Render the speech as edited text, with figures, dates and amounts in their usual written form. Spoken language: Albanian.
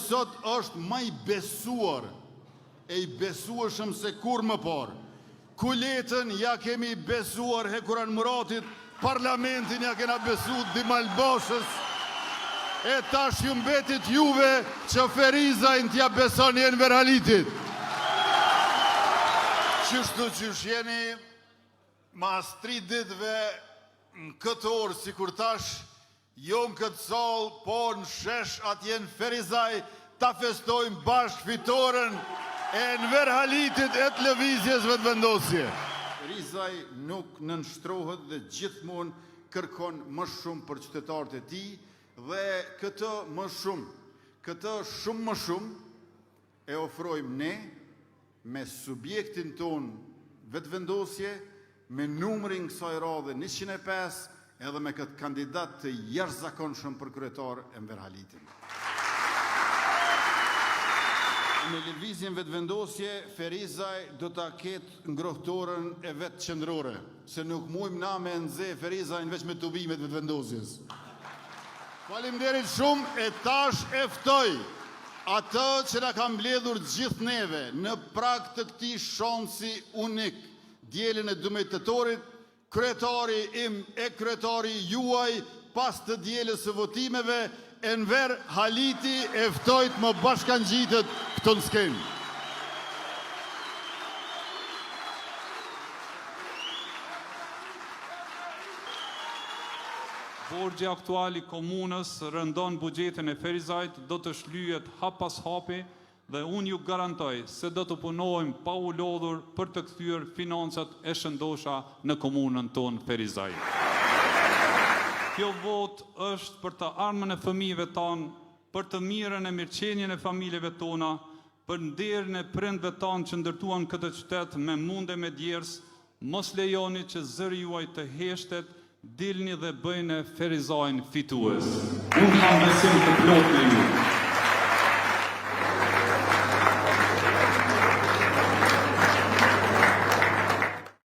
sot është më i besuar, e i besueshëm se kur më parë. Kuletën ja kemi besuar Hekuran Muratit, parlamentin ja kena besu Dimal Bashës, e tash ju mbetit juve që Ferizajn t'ja beson Enver Halitit. Qështu qysh jeni mas 3 ditëve në këtë orë, si kur tash, jo në këtë salë, po në shesh atje në Ferizaj, ta festojmë bashkë fitoren e Enver Halitit e të lëvizjesve të vendosje. Ferizaj nuk nënshtrohet dhe gjithmonë kërkon më shumë për qytetarët e tij, dhe këtë më shumë, këtë shumë më shumë, e ofrojmë ne me subjektin ton vetëvendosje, me numrin kësaj radhe 105, edhe me këtë kandidat të jashtëzakonshëm për kryetar Enver Halitin. Me lëvizjen vetëvendosje, Ferizaj do ta ketë ngrohtorën e vetë qendrore, se nuk mujmë na me nxe Ferizajn veç me tubimet vetëvendosjes. Faleminderit shumë, e tash e ftoj atë që na ka mbledhur gjithë neve në prag të këtij shansi unik, dielën e 12 tetorit, kryetari im e kryetari juaj pas të dielës së votimeve, Enver Haliti, e ftojt më bashkangjitet këto në skenë. Borxhi aktual i komunës rëndon buxhetin e Ferizajt, do të shlyhet hap pas hapi dhe unë ju garantoj se do të punojmë pa u lodhur për të kthyer financat e shëndosha në komunën tonë Ferizaj. Kjo votë është për të armën e fëmijëve tanë, për të mirën e mirëqenien e familjeve tona, për nderin e prindve tanë që ndërtuan këtë qytet me munde me djers. Mos lejoni që zëri juaj të heshtet, dilni dhe bëjnë Ferizajn fitues. Unë kam besim të plotë në ju.